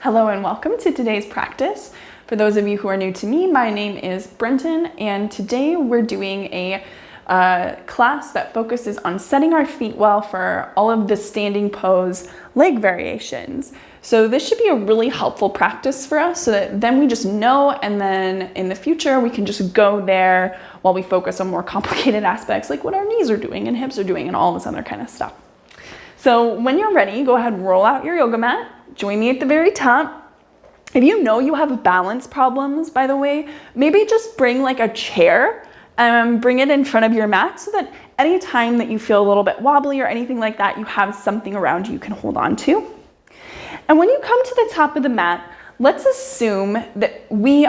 Hello and welcome to today's practice. For those of you who are new to me, my name is Brentan, and today we're doing a class that focuses on setting our feet well for all of the standing pose leg variations. So this should be a really helpful practice for us so that then we just know, and then in the future we can just go there while we focus on more complicated aspects like what our knees are doing and hips are doing and all this other kind of stuff. So when you're ready, go ahead and roll out your yoga mat. Join me at the very top. If you know you have balance problems, by the way, maybe just bring like a chair and bring it in front of your mat so that any time that you feel a little bit wobbly or anything like that, you have something around you can hold on to. And when you come to the top of the mat, let's assume that we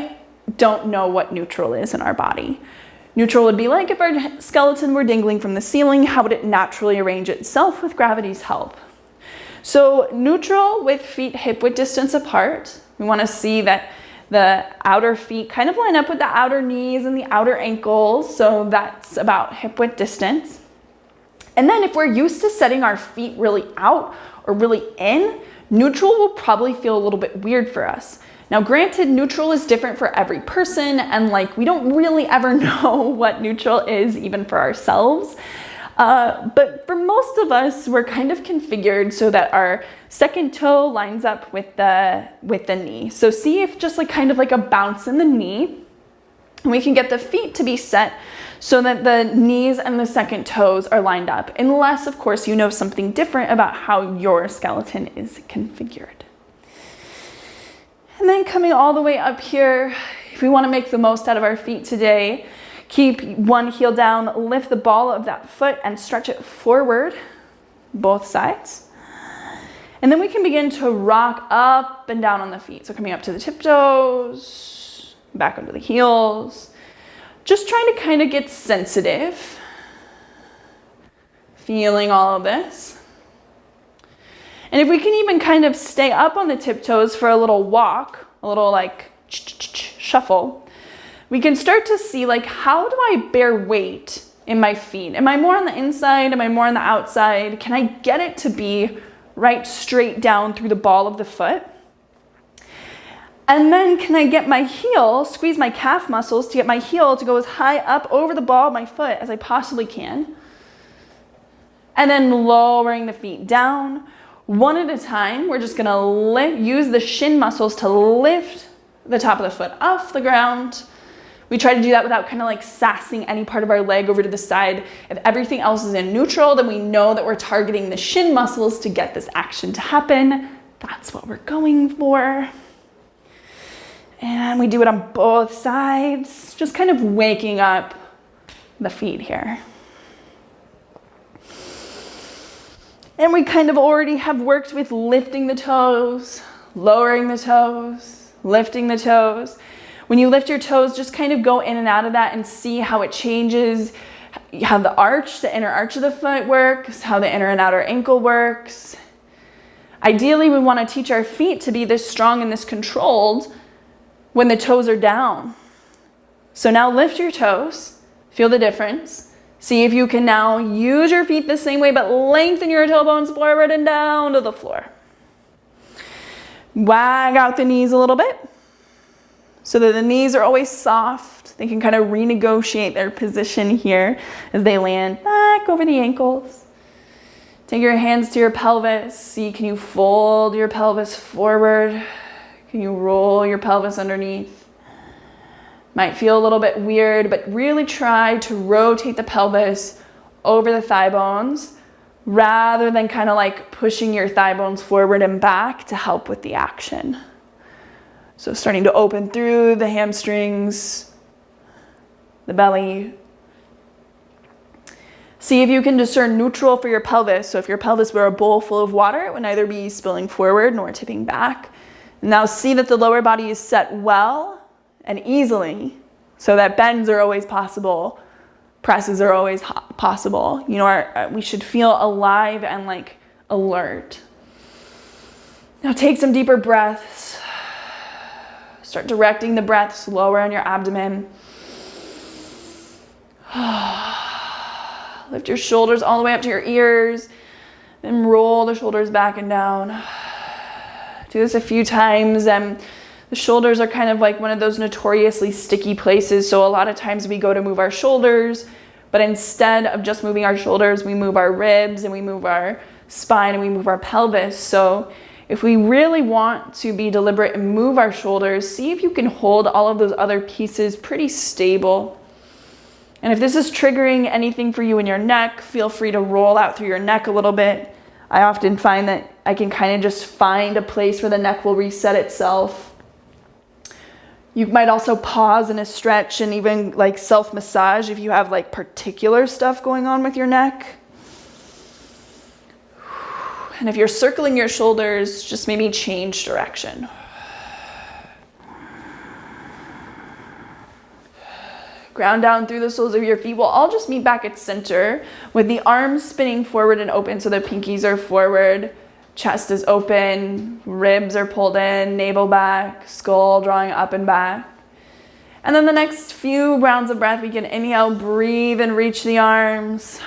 don't know what neutral is in our body. Neutral would be like if our skeleton were dangling from the ceiling, how would it naturally arrange itself with gravity's help? So neutral with feet hip-width distance apart. We want to see that the outer feet kind of line up with the outer knees and the outer ankles. So that's about hip-width distance. And then if we're used to setting our feet really out or really in, neutral will probably feel a little bit weird for us. Now, granted, neutral is different for every person, and we don't really ever know what neutral is even for ourselves. But for most of us, we're kind of configured so that our second toe lines up with the knee. So see if just kind of like a bounce in the knee, and we can get the feet to be set so that the knees and the second toes are lined up, unless, of course, you know something different about how your skeleton is configured. And then coming all the way up here, if we want to make the most out of our feet today, keep one heel down, lift the ball of that foot and stretch it forward, both sides. And then we can begin to rock up and down on the feet. So coming up to the tiptoes, back under the heels, just trying to kind of get sensitive, feeling all of this. And if we can even kind of stay up on the tiptoes for a little walk, a little shuffle, we can start to see how do I bear weight in my feet? Am I more on the inside? Am I more on the outside? Can I get it to be right straight down through the ball of the foot? And then can I get my heel, squeeze my calf muscles to get my heel to go as high up over the ball of my foot as I possibly can? And then lowering the feet down. One at a time, we're just gonna use the shin muscles to lift the top of the foot off the ground. We try to do that without kind of sassing any part of our leg over to the side. If everything else is in neutral, then we know that we're targeting the shin muscles to get this action to happen. That's what we're going for. And we do it on both sides, just kind of waking up the feet here. And we kind of already have worked with lifting the toes, lowering the toes, lifting the toes. When you lift your toes, just kind of go in and out of that and see how it changes, how the arch, the inner arch of the foot works, how the inner and outer ankle works. Ideally, we want to teach our feet to be this strong and this controlled when the toes are down. So now lift your toes, feel the difference. See if you can now use your feet the same way, but lengthen your toe bones forward and down to the floor. Wag out the knees a little bit so that the knees are always soft. They can kind of renegotiate their position here as they land back over the ankles. Take your hands to your pelvis. See, can you fold your pelvis forward? Can you roll your pelvis underneath? Might feel a little bit weird, but really try to rotate the pelvis over the thigh bones rather than kind of pushing your thigh bones forward and back to help with the action. So starting to open through the hamstrings, the belly. See if you can discern neutral for your pelvis. So if your pelvis were a bowl full of water, it would neither be spilling forward nor tipping back. Now see that the lower body is set well and easily, so that bends are always possible, presses are always possible. We should feel alive and alert. Now take some deeper breaths. Start directing the breath slower on your abdomen. Lift your shoulders all the way up to your ears, then roll the shoulders back and down. Do this a few times. The shoulders are kind of like one of those notoriously sticky places. So a lot of times we go to move our shoulders, but instead of just moving our shoulders, we move our ribs and we move our spine and we move our pelvis. So if we really want to be deliberate and move our shoulders, see if you can hold all of those other pieces pretty stable. And if this is triggering anything for you in your neck, feel free to roll out through your neck a little bit. I often find that I can kind of just find a place where the neck will reset itself. You might also pause in a stretch and even like self-massage if you have like particular stuff going on with your neck. And if you're circling your shoulders, just maybe change direction. Ground down through the soles of your feet. We'll all just meet back at center with the arms spinning forward and open so the pinkies are forward. Chest is open, ribs are pulled in, navel back, skull drawing up and back. And then the next few rounds of breath, we can inhale, breathe and reach the arms.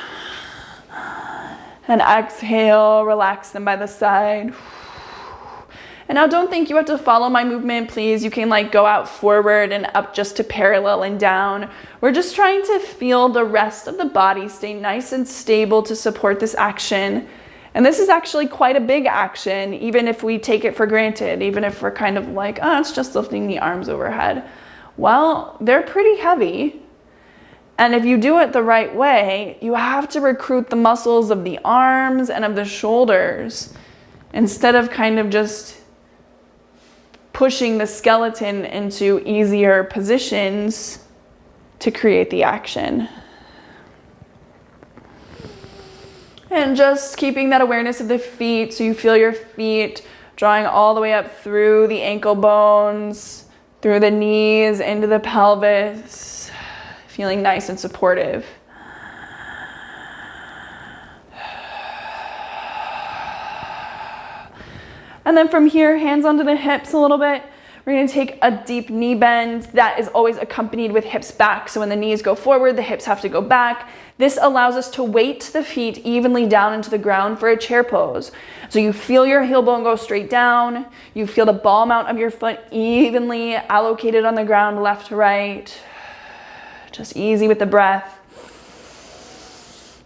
And exhale, relax them by the side. And now don't think you have to follow my movement, please. You can like go out forward and up just to parallel and down. We're just trying to feel the rest of the body stay nice and stable to support this action. And this is actually quite a big action, even if we take it for granted, even if we're kind of like, oh, it's just lifting the arms overhead. Well, they're pretty heavy. And if you do it the right way, you have to recruit the muscles of the arms and of the shoulders instead of kind of just pushing the skeleton into easier positions to create the action. And just keeping that awareness of the feet, so you feel your feet drawing all the way up through the ankle bones, through the knees, into the pelvis, feeling nice and supportive. And then from here, hands onto the hips a little bit. We're going to take a deep knee bend that is always accompanied with hips back. So when the knees go forward, the hips have to go back. This allows us to weight the feet evenly down into the ground for a chair pose. So you feel your heel bone go straight down. You feel the ball mount of your foot evenly allocated on the ground, left to right. Just easy with the breath.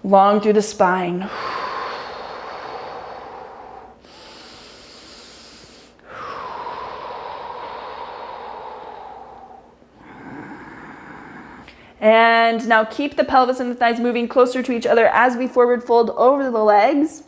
Long through the spine. And now keep the pelvis and the thighs moving closer to each other as we forward fold over the legs.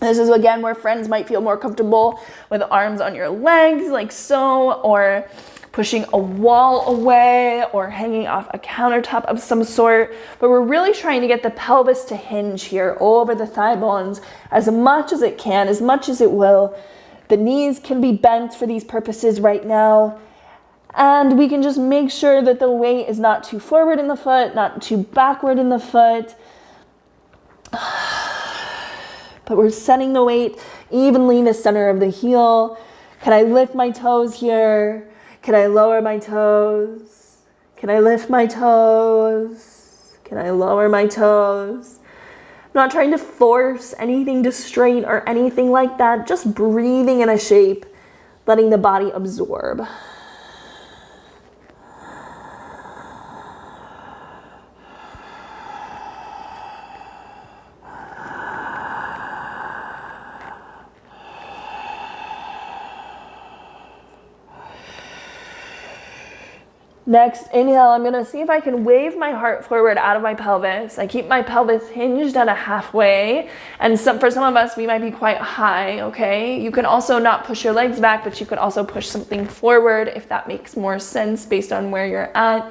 This is again where friends might feel more comfortable with arms on your legs like so, or pushing a wall away or hanging off a countertop of some sort. But we're really trying to get the pelvis to hinge here over the thigh bones as much as it can, as much as it will. The knees can be bent for these purposes right now. And we can just make sure that the weight is not too forward in the foot, not too backward in the foot. But we're setting the weight evenly in the center of the heel. Can I lift my toes here? Can I lower my toes? Can I lift my toes? Can I lower my toes? I'm not trying to force anything to straight or anything like that. Just breathing in a shape, letting the body absorb. Next, inhale, I'm gonna see if I can wave my heart forward out of my pelvis. I keep my pelvis hinged at a halfway, and for some of us, we might be quite high, okay? You can also not push your legs back, but you could also push something forward if that makes more sense based on where you're at.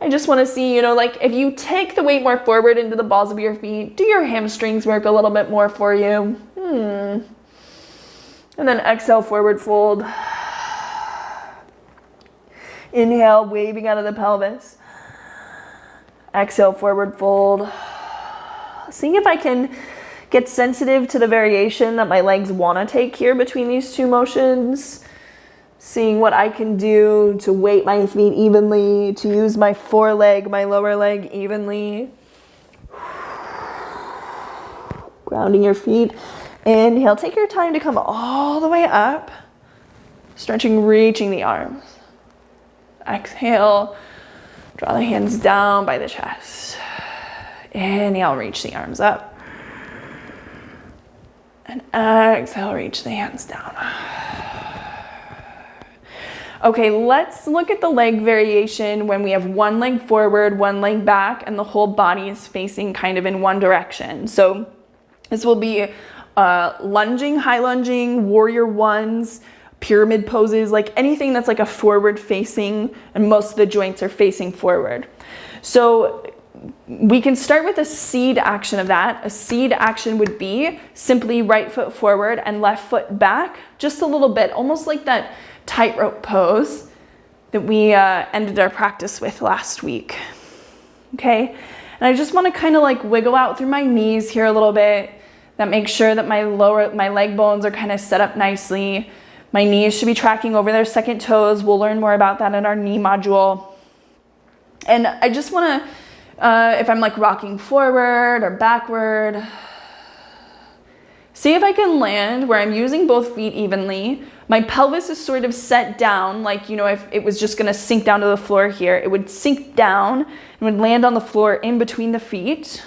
I just wanna see, like if you take the weight more forward into the balls of your feet, do your hamstrings work a little bit more for you? And then exhale, forward fold. Inhale, waving out of the pelvis. Exhale, forward fold. Seeing if I can get sensitive to the variation that my legs want to take here between these two motions. Seeing what I can do to weight my feet evenly, to use my foreleg, my lower leg evenly. Grounding your feet. Inhale, take your time to come all the way up. Stretching, reaching the arms. Exhale, draw the hands down by the chest. Inhale, reach the arms up. And exhale, reach the hands down. Okay, let's look at the leg variation when we have one leg forward, one leg back, and the whole body is facing kind of in one direction. So this will be lunging, high lunging, warrior ones, pyramid poses, like anything that's like a forward facing, and most of the joints are facing forward. So we can start with a seed action of that. A seed action would be simply right foot forward and left foot back, just a little bit, almost like that tightrope pose that we ended our practice with last week. Okay, and I just want to kind of like wiggle out through my knees here a little bit. That makes sure that my leg bones are kind of set up nicely. My knees should be tracking over their second toes. We'll learn more about that in our knee module. And I just want to, if I'm like rocking forward or backward, see if I can land where I'm using both feet evenly. My pelvis is sort of set down, like, you know, if it was just gonna sink down to the floor here, it would sink down and would land on the floor in between the feet.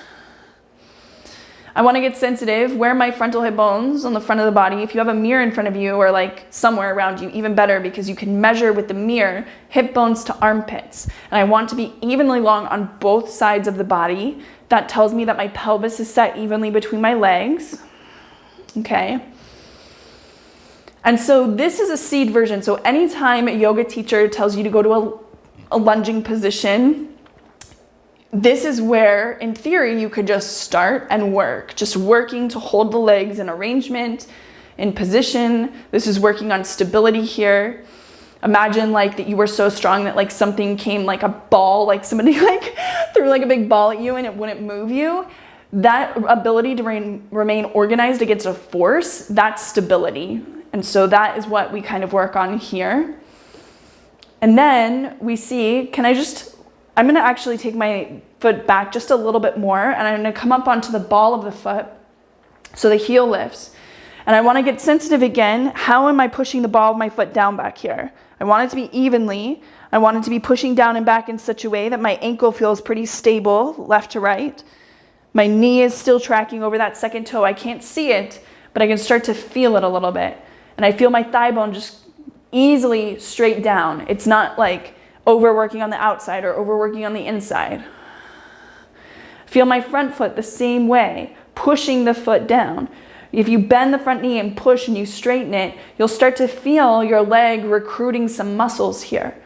I wanna get sensitive where my frontal hip bones on the front of the body. If you have a mirror in front of you or like somewhere around you, even better, because you can measure with the mirror hip bones to armpits. And I want to be evenly long on both sides of the body. That tells me that my pelvis is set evenly between my legs. Okay. And so this is a seed version. So anytime a yoga teacher tells you to go to a lunging position, this is where, in theory, you could just start and work. Just working to hold the legs in arrangement, in position. This is working on stability here. Imagine like that you were so strong that like something came like a ball, like somebody like threw like a big ball at you and it wouldn't move you. That ability to remain organized against a force, that's stability. And so that is what we kind of work on here. And then we see, I'm gonna actually take my foot back just a little bit more, and I'm gonna come up onto the ball of the foot so the heel lifts. And I wanna get sensitive again. How am I pushing the ball of my foot down back here? I want it to be evenly. I want it to be pushing down and back in such a way that my ankle feels pretty stable, left to right. My knee is still tracking over that second toe. I can't see it, but I can start to feel it a little bit. And I feel my thigh bone just easily straight down. It's not like overworking on the outside or overworking on the inside. Feel my front foot the same way, pushing the foot down. If you bend the front knee and push and you straighten it, you'll start to feel your leg recruiting some muscles here.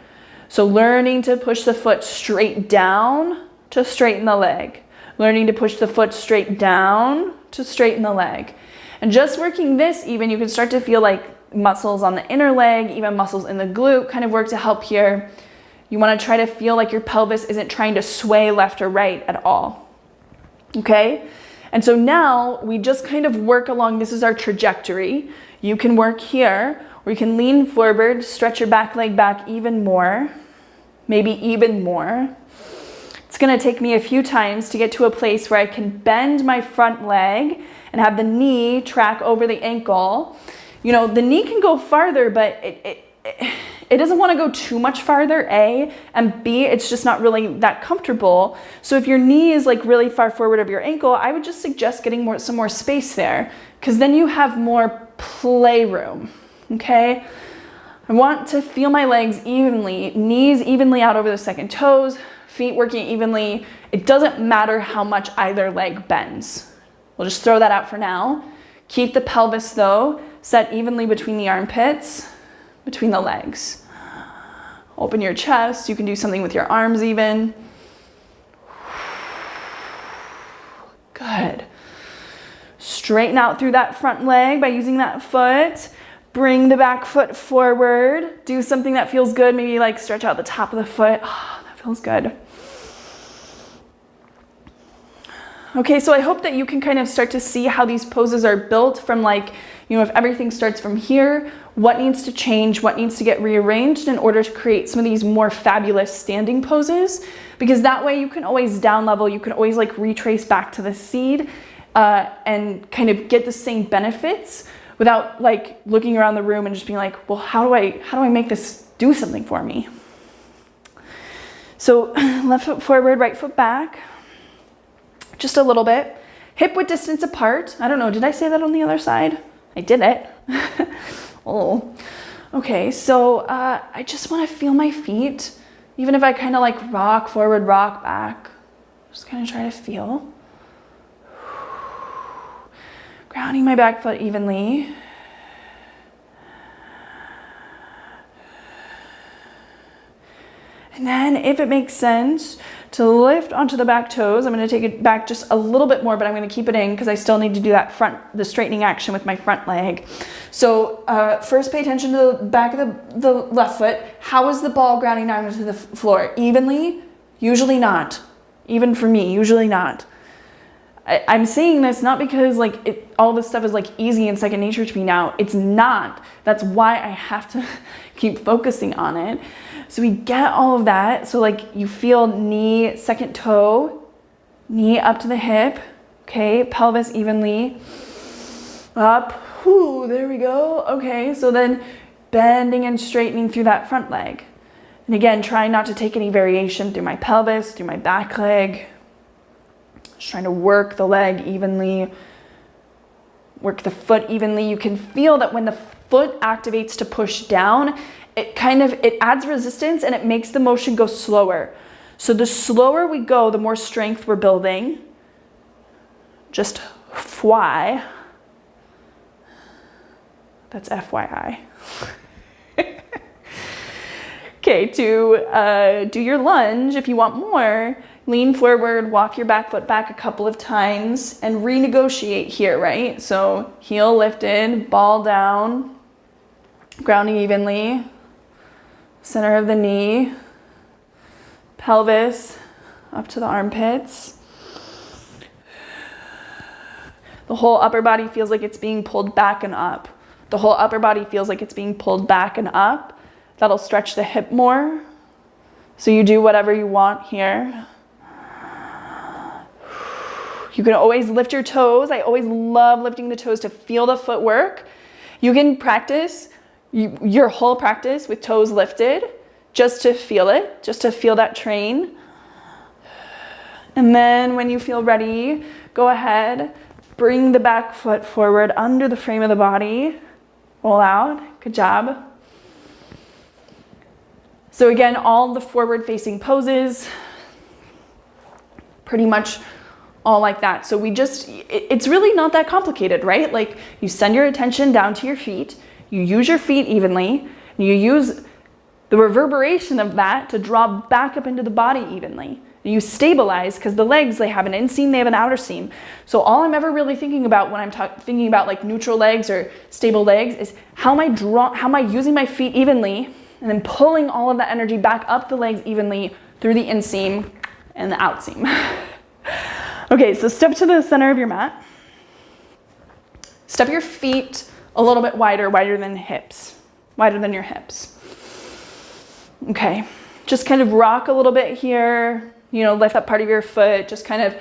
So learning to push the foot straight down to straighten the leg. Learning to push the foot straight down to straighten the leg. And just working this even, you can start to feel like muscles on the inner leg, even muscles in the glute kind of work to help here. You want to try to feel like your pelvis isn't trying to sway left or right at all. Okay? And so now we just kind of work along, this is our trajectory. You can work here, or you can lean forward, stretch your back leg back even more, maybe even more. It's going to take me a few times to get to a place where I can bend my front leg and have the knee track over the ankle. You know, the knee can go farther, but it doesn't want to go too much farther, A, and B, it's just not really that comfortable. So if your knee is like really far forward of your ankle, I would just suggest getting some more space there, because then you have more playroom, okay? I want to feel my legs evenly, knees evenly out over the second toes, feet working evenly. It doesn't matter how much either leg bends. We'll just throw that out for now. Keep the pelvis though, set evenly between the armpits, between the legs. Open your chest. You can do something with your arms even. Good. Straighten out through that front leg by using that foot. Bring the back foot forward. Do something that feels good. Maybe like stretch out the top of the foot. Oh, that feels good. Okay, so I hope that you can kind of start to see how these poses are built from like, you know, if everything starts from here, what needs to change, what needs to get rearranged in order to create some of these more fabulous standing poses, because that way you can always down level, you can always like retrace back to the seed and kind of get the same benefits without like looking around the room and just being like, well, how do I make this do something for me? So left foot forward, right foot back, just a little bit. Hip width distance apart. I don't know, did I say that on the other side? I did it. Oh, okay, so I just wanna feel my feet, even if I kind of like rock forward, rock back. Just kind of try to feel. Grounding my back foot evenly. And then if it makes sense to lift onto the back toes, I'm going to take it back just a little bit more, but I'm going to keep it in because I still need to do that the straightening action with my front leg. So first pay attention to the back of the left foot. How is the ball grounding down into the floor? Evenly? Usually not. Even for me, usually not. I'm saying this not because like all this stuff is like easy and second nature to me now. It's not. That's why I have to keep focusing on it. So we get all of that. So like you feel knee, second toe, knee up to the hip. Okay, pelvis evenly up. Whoo, there we go. Okay, so then bending and straightening through that front leg. And again, trying not to take any variation through my pelvis, through my back leg. Just trying to work the leg evenly, work the foot evenly. You can feel that when the foot activates to push down, it adds resistance and it makes the motion go slower. So the slower we go, the more strength we're building. Just FY. That's FYI. Okay, to do your lunge, if you want more, lean forward, walk your back foot back a couple of times, and renegotiate here, right? So heel lifted, ball down, grounding evenly, center of the knee, pelvis up to the armpits. The whole upper body feels like it's being pulled back and up. The whole upper body feels like it's being pulled back and up. That'll stretch the hip more. So you do whatever you want here. You can always lift your toes. I always love lifting the toes to feel the footwork. You can practice your whole practice with toes lifted just to feel it, just to feel that train. And then when you feel ready, go ahead, bring the back foot forward under the frame of the body. Roll out. Good job. So again, all the forward-facing poses, pretty much all like that. So it's really not that complicated, right? Like you send your attention down to your feet, you use your feet evenly, and you use the reverberation of that to draw back up into the body evenly. And you stabilize because the legs, they have an inseam, they have an outer seam. So all I'm ever really thinking about when I'm thinking about like neutral legs or stable legs is how am I using my feet evenly and then pulling all of that energy back up the legs evenly through the inseam and the outseam. Okay, so step to the center of your mat. Step your feet a little bit wider than hips, wider than your hips. Okay, just kind of rock a little bit here, lift up part of your foot, just kind of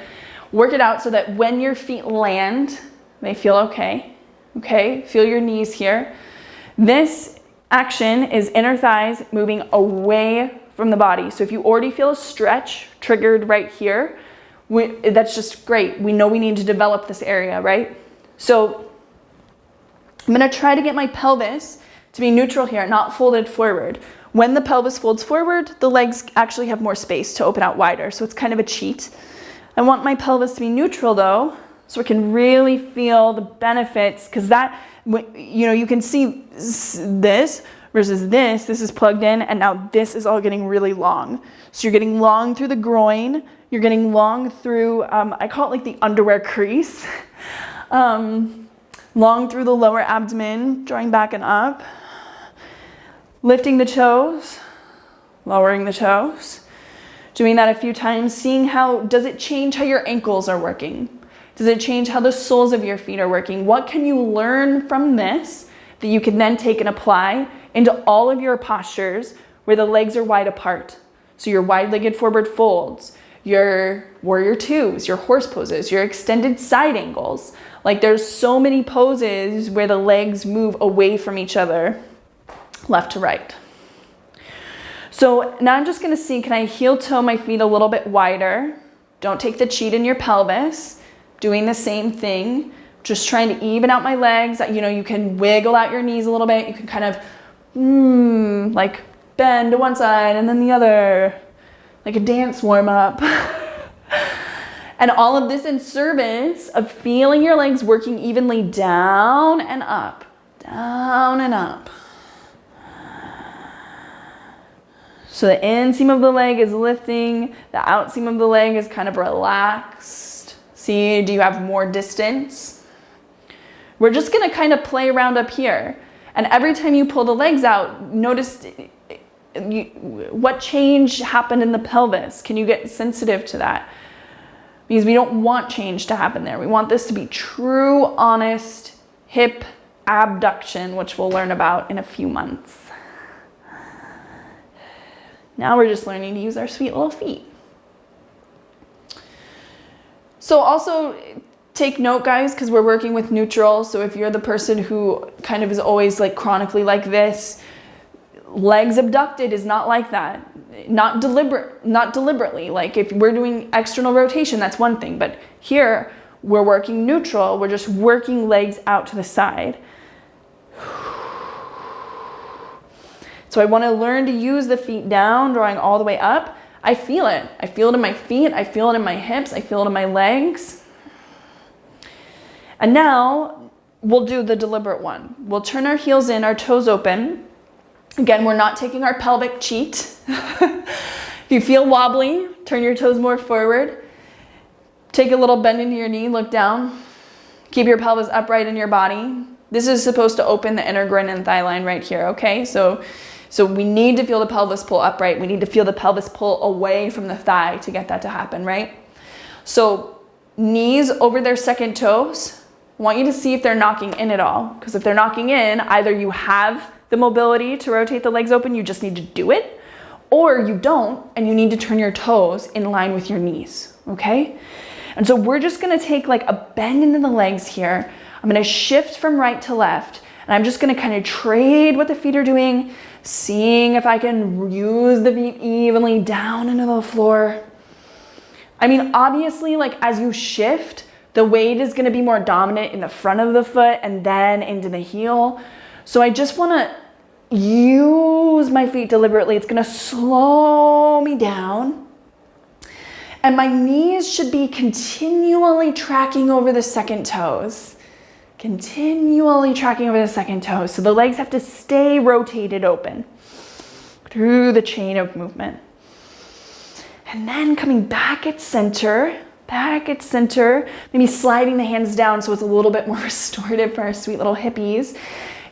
work it out so that when your feet land, they feel okay. Okay, feel your knees here. This action is inner thighs moving away from the body. So if you already feel a stretch triggered right here, that's just great. We know we need to develop this area, right? So I'm gonna try to get my pelvis to be neutral here, not folded forward. When the pelvis folds forward, the legs actually have more space to open out wider. So it's kind of a cheat. I want my pelvis to be neutral though, so we can really feel the benefits, because that, you can see this versus this is plugged in, and now this is all getting really long. So you're getting long through the groin, you're getting long through, I call it like the underwear crease, long through the lower abdomen, drawing back and up, lifting the toes, lowering the toes, doing that a few times, seeing does it change how your ankles are working? Does it change how the soles of your feet are working? What can you learn from this that you can then take and apply into all of your postures where the legs are wide apart? So your wide-legged forward folds, your warrior twos, your horse poses, your extended side angles. Like there's so many poses where the legs move away from each other, left to right. So now I'm just gonna see, can I heel toe my feet a little bit wider? Don't take the cheat in your pelvis. Doing the same thing, just trying to even out my legs. You know, you can wiggle out your knees a little bit. You can kind of, like bend to one side and then the other, like a dance warm up. And all of this in service of feeling your legs working evenly down and up, down and up. So the inseam of the leg is lifting, the outseam of the leg is kind of relaxed. See, do you have more distance? We're just gonna kind of play around up here. And every time you pull the legs out, notice what change happened in the pelvis. Can you get sensitive to that? Because we don't want change to happen there. We want this to be true, honest hip abduction, which we'll learn about in a few months. Now we're just learning to use our sweet little feet. So also take note, guys, because we're working with neutral. So if you're the person who kind of is always like chronically like this, legs abducted is not like that. Not deliberately. Like if we're doing external rotation, that's one thing. But here we're working neutral. We're just working legs out to the side. So I want to learn to use the feet down, drawing all the way up. I feel it. I feel it in my feet. I feel it in my hips. I feel it in my legs. And now we'll do the deliberate one. We'll turn our heels in, our toes open. Again, we're not taking our pelvic cheat. If you feel wobbly, turn your toes more forward. Take a little bend into your knee, look down. Keep your pelvis upright in your body. This is supposed to open the inner groin and thigh line right here, okay? So we need to feel the pelvis pull upright. We need to feel the pelvis pull away from the thigh to get that to happen, right? So knees over their second toes. I want you to see if they're knocking in at all. Because if they're knocking in, either you have the mobility to rotate the legs open, you just need to do it, or you don't, and you need to turn your toes in line with your knees, okay? And so we're just gonna take like a bend into the legs here. I'm gonna shift from right to left, and I'm just gonna kind of trade what the feet are doing, seeing if I can use the feet evenly down into the floor. I mean, obviously, like as you shift, the weight is gonna be more dominant in the front of the foot and then into the heel. So I just wanna use my feet deliberately. It's gonna slow me down. And my knees should be continually tracking over the second toes. Continually tracking over the second toes. So the legs have to stay rotated open through the chain of movement. And then coming back at center, maybe sliding the hands down so it's a little bit more restorative for our sweet little hippies.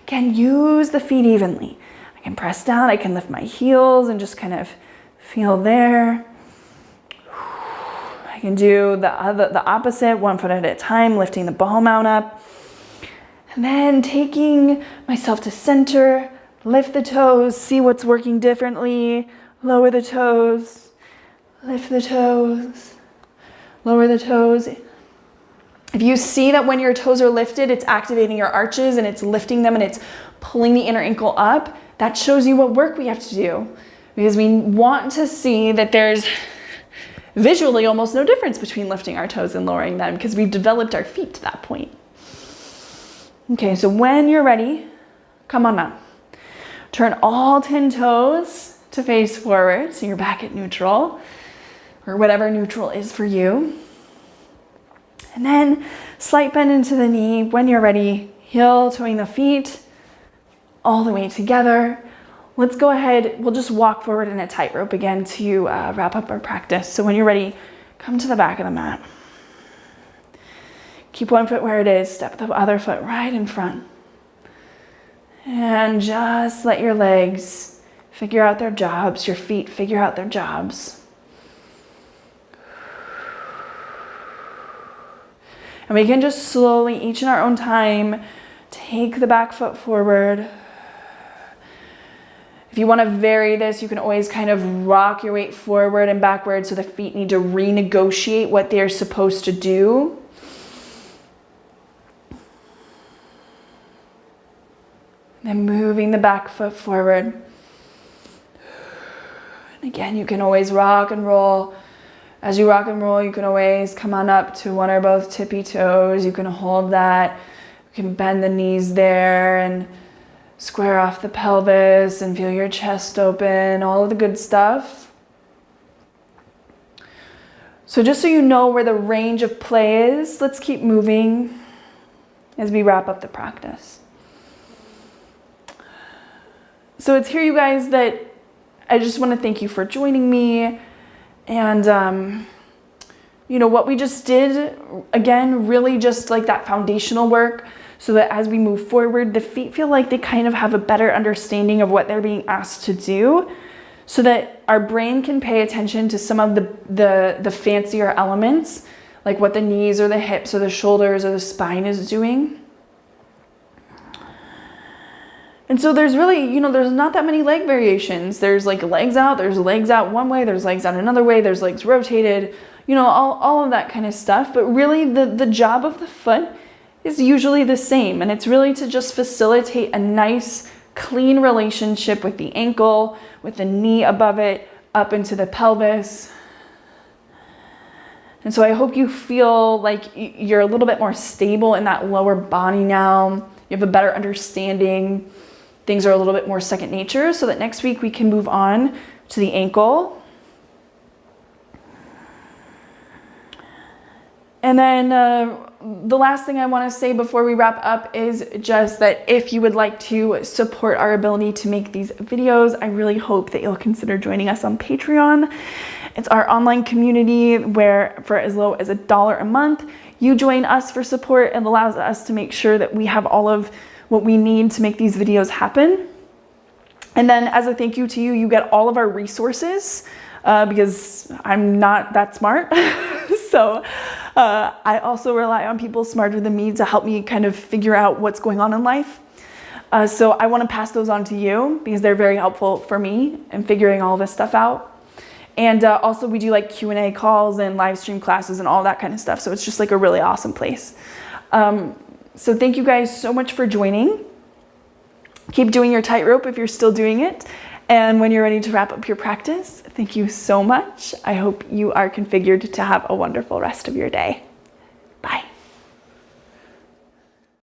Can use the feet evenly. I can press down, I can lift my heels and just kind of feel there. I can do the opposite, 1 foot at a time, lifting the ball mount up. And then taking myself to center, lift the toes, see what's working differently, lower the toes, lift the toes, lower the toes. If you see that when your toes are lifted, it's activating your arches and it's lifting them and it's pulling the inner ankle up, that shows you what work we have to do. Because we want to see that there's visually almost no difference between lifting our toes and lowering them because we've developed our feet to that point. Okay, so when you're ready, come on up. Turn all 10 toes to face forward so you're back at neutral or whatever neutral is for you. And then slight bend into the knee. When you're ready, heel toeing the feet all the way together. Let's go ahead. We'll just walk forward in a tightrope again to wrap up our practice. So when you're ready, come to the back of the mat. Keep one foot where it is. Step the other foot right in front. And just let your legs figure out their jobs. Your feet figure out their jobs. And we can just slowly, each in our own time, take the back foot forward. If you want to vary this, you can always kind of rock your weight forward and backward so the feet need to renegotiate what they're supposed to do. Then moving the back foot forward. And again, you can always rock and roll. As you rock and roll, you can always come on up to one or both tippy toes. You can hold that. You can bend the knees there and square off the pelvis and feel your chest open, all of the good stuff. So just so you know where the range of play is, let's keep moving as we wrap up the practice. So it's here, you guys, that I just want to thank you for joining me. And, you know, what we just did, again, really just like that foundational work, so that as we move forward, the feet feel like they kind of have a better understanding of what they're being asked to do, so that our brain can pay attention to some of the fancier elements, like what the knees or the hips or the shoulders or the spine is doing. And so there's really, you know, there's not that many leg variations. There's like legs out one way, there's legs out another way, there's legs rotated, you know, all of that kind of stuff. But really the job of the foot is usually the same. And it's really to just facilitate a nice, clean relationship with the ankle, with the knee above it, up into the pelvis. And so I hope you feel like you're a little bit more stable in that lower body now. You have a better understanding. Things are a little bit more second nature, so that next week we can move on to the ankle. And then the last thing I want to say before we wrap up is just that if you would like to support our ability to make these videos, I really hope that you'll consider joining us on Patreon. It's our online community where for as low as $1 a month, you join us for support and allows us to make sure that we have all of what we need to make these videos happen. And then as a thank you to you, you get all of our resources because I'm not that smart. So I also rely on people smarter than me to help me kind of figure out what's going on in life. So I want to pass those on to you because they're very helpful for me in figuring all this stuff out. And also we do like Q&A calls and live stream classes and all that kind of stuff. So it's just like a really awesome place. So thank you guys so much for joining. Keep doing your tightrope if you're still doing it. And when you're ready to wrap up your practice, thank you so much. I hope you are configured to have a wonderful rest of your day.